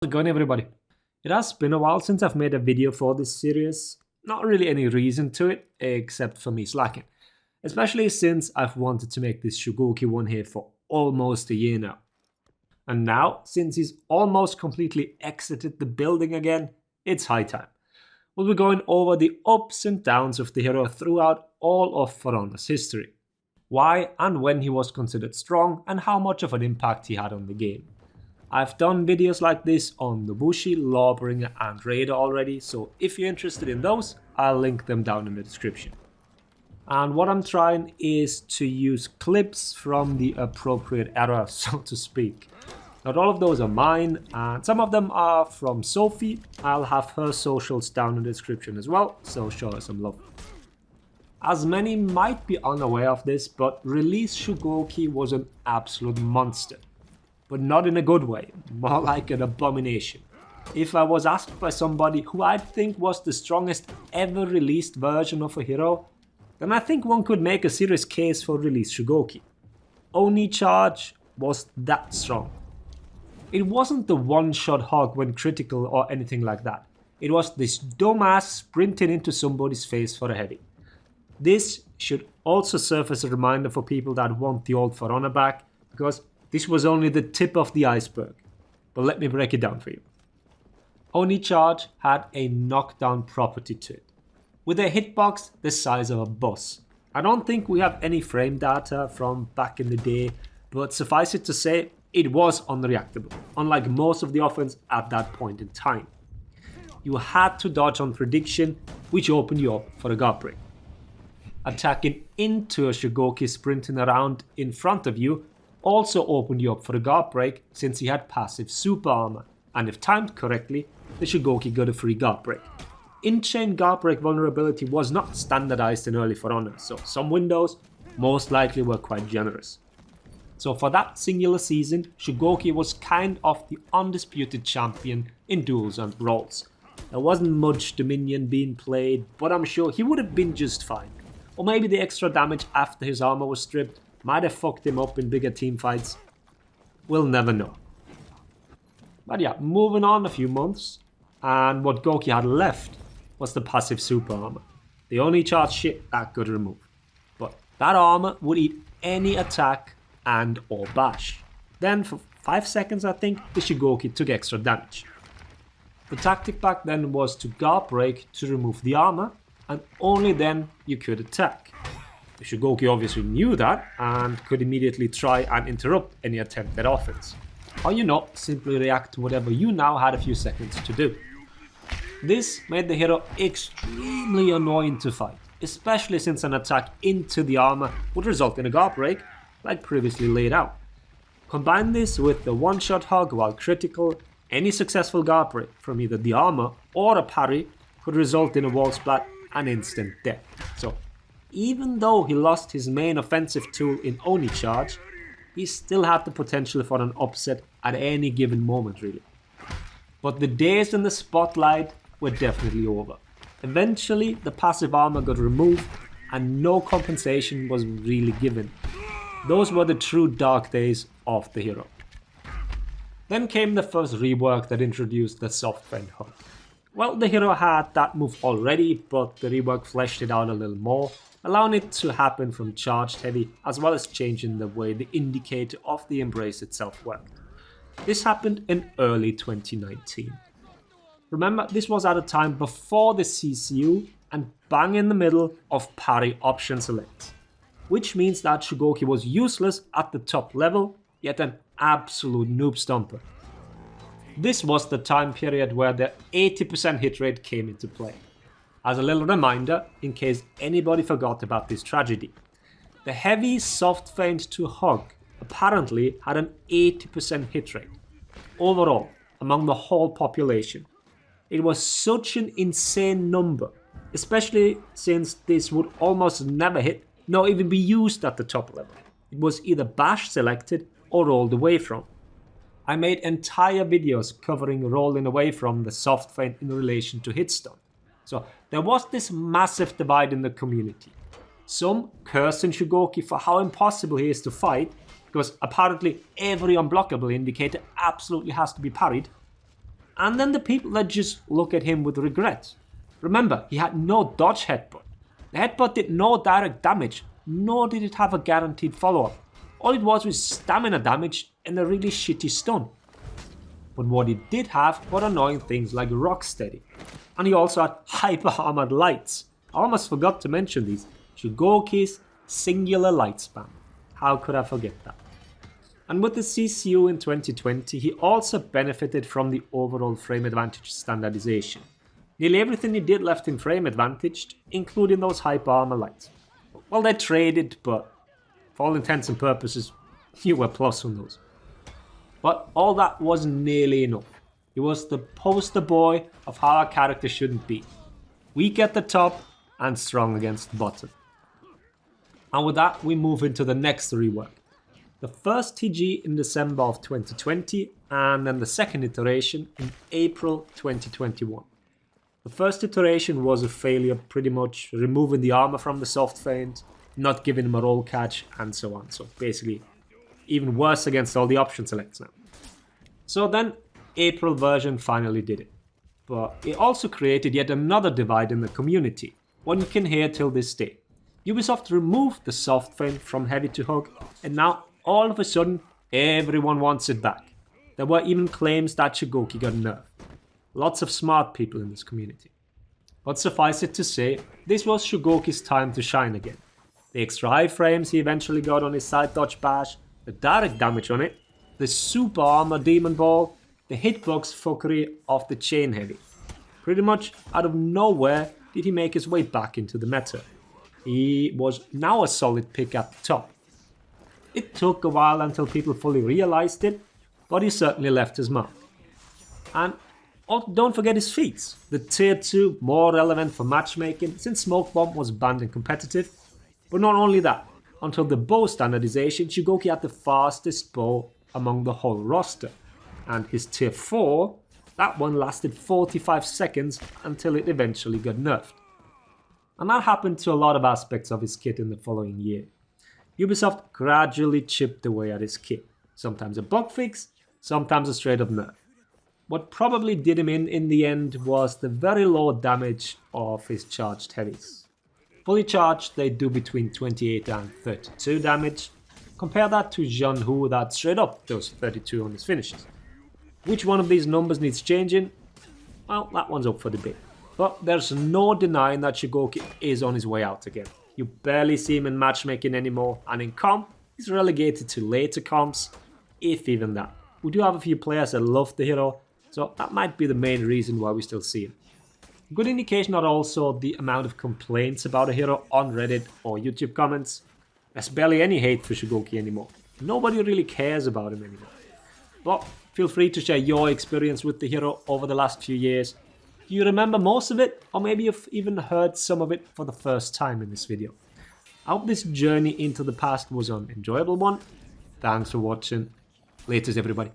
How's it going, everybody? It has been a while since I've made a video for this series. Not really any reason to it, except for me slacking. Especially since I've wanted to make this SHUGOKI one here for almost a year now. And now, since he's almost completely exited the building again, it's high time. We'll be going over the ups and downs of the hero throughout all of For Honor's history. Why and when he was considered strong, and how much of an impact he had on the game. I've done videos like this on Nobushi, Lawbringer and Raider already, so if you're interested in those, I'll link them down in the description. And what I'm trying is to use clips from the appropriate era, so to speak. Not all of those are mine, and some of them are from Sophie. I'll have her socials down in the description as well, so show her some love. As many might be unaware of this, but release SHUGOKI was an absolute monster. But not in a good way, more like an abomination. If I was asked by somebody who I'd think was the strongest ever released version of a hero, then I think one could make a serious case for release SHUGOKI. Oni charge was that strong. It wasn't the one-shot hog when critical or anything like that. It was this dumbass sprinting into somebody's face for a heavy. This should also serve as a reminder for people that want the old For Honor back, because this was only the tip of the iceberg, but let me break it down for you. Oni Charge had a knockdown property to it, with a hitbox the size of a bus. I don't think we have any frame data from back in the day, but suffice it to say, it was unreactable, unlike most of the offense at that point in time. You had to dodge on prediction, which opened you up for a guard break. Attacking into a SHUGOKI sprinting around in front of you also opened you up for a guard break since he had passive super armor, and if timed correctly, the SHUGOKI got a free guard break. In-chain guard break vulnerability was not standardized in early For Honor, so some windows most likely were quite generous. So for that singular season, SHUGOKI was kind of the undisputed champion in duels and brawls. There wasn't much Dominion being played, but I'm sure he would have been just fine. Or maybe the extra damage after his armor was stripped might have fucked him up in bigger team fights. We'll never know. But yeah, moving on a few months, and what Goki had left was the passive super armor. The only charge shit that could remove. But that armor would eat any attack and or bash. Then for 5 seconds I think, the SHUGOKI took extra damage. The tactic back then was to guard break to remove the armor, and only then you could attack. The SHUGOKI obviously knew that and could immediately try and interrupt any attempt at offense. Or simply react to whatever you now had a few seconds to do. This made the hero extremely annoying to fight, especially since an attack into the armor would result in a guard break, like previously laid out. Combine this with the one-shot hog while critical, any successful guard break from either the armor or a parry could result in a wall splat and instant death. So even though he lost his main offensive tool in Oni Charge, he still had the potential for an upset at any given moment really. But the days in the spotlight were definitely over. Eventually the passive armor got removed and no compensation was really given. Those were the true dark days of the hero. Then came the first rework that introduced the soft fend hug. Well, the hero had that move already, but the rework fleshed it out a little more, allowing it to happen from charged heavy, as well as changing the way the indicator of the embrace itself worked. This happened in early 2019. Remember, this was at a time before the CCU and bang in the middle of parry option select, which means that SHUGOKI was useless at the top level, yet an absolute noob stomper. This was the time period where the 80% hit rate came into play. As a little reminder, in case anybody forgot about this tragedy, the heavy soft feint to hug apparently had an 80% hit rate overall among the whole population. It was such an insane number, especially since this would almost never hit nor even be used at the top level. It was either bash selected or rolled away from. I made entire videos covering rolling away from the soft feint in relation to hitstun. So there was this massive divide in the community. Some cursing SHUGOKI for how impossible he is to fight, because apparently every unblockable indicator absolutely has to be parried. And then the people that just look at him with regret. Remember, he had no dodge headbutt. The headbutt did no direct damage, nor did it have a guaranteed follow-up. All it was stamina damage and a really shitty stun. But what it did have were annoying things like Rocksteady. And he also had hyper armored lights. I almost forgot to mention these. Shugoki's singular light spam. How could I forget that? And with the CCU in 2020, he also benefited from the overall frame advantage standardization. Nearly everything he did left him frame advantaged, including those hyper armor lights. Well, they traded, but for all intents and purposes, you were plus on those. But all that wasn't nearly enough. He was the poster boy of how a character shouldn't be. Weak at the top and strong against the bottom. And with that, we move into the next rework. The first TG in December of 2020, and then the second iteration in April 2021. The first iteration was a failure, pretty much removing the armor from the soft feint, not giving him a roll catch, and so on. So basically, even worse against all the option selects now. So then, April version finally did it. But it also created yet another divide in the community, one you can hear till this day. Ubisoft removed the soft feint from heavy to hug, and now all of a sudden, everyone wants it back. There were even claims that Shugoki got nerfed. Lots of smart people in this community. But suffice it to say, this was Shugoki's time to shine again. The extra high frames he eventually got on his side dodge bash, the direct damage on it, the super armor demon ball, the hitbox fuckery of the chain heavy. Pretty much out of nowhere did he make his way back into the meta. He was now a solid pick at the top. It took a while until people fully realized it, but he certainly left his mark. And don't forget his feats. The tier 2 more relevant for matchmaking since Smoke Bomb was banned in competitive. But not only that, until the bow standardization, Shugoki had the fastest bow among the whole roster. And his tier 4, that one lasted 45 seconds until it eventually got nerfed. And that happened to a lot of aspects of his kit in the following year. Ubisoft gradually chipped away at his kit. Sometimes a bug fix, sometimes a straight up nerf. What probably did him in the end was the very low damage of his charged heavies. Fully charged, they do between 28 and 32 damage. Compare that to Zhanhu that straight up does 32 on his finishes. Which one of these numbers needs changing? Well, that one's up for debate. But there's no denying that Shugoki is on his way out again. You barely see him in matchmaking anymore, and in comp, he's relegated to later comps, if even that. We do have a few players that love the hero, so that might be the main reason why we still see him. Good indication are also the amount of complaints about a hero on Reddit or YouTube comments. There's barely any hate for Shugoki anymore. Nobody really cares about him anymore. But feel free to share your experience with the hero over the last few years. Do you remember most of it? Or maybe you've even heard some of it for the first time in this video. I hope this journey into the past was an enjoyable one. Thanks for watching. Laters everybody.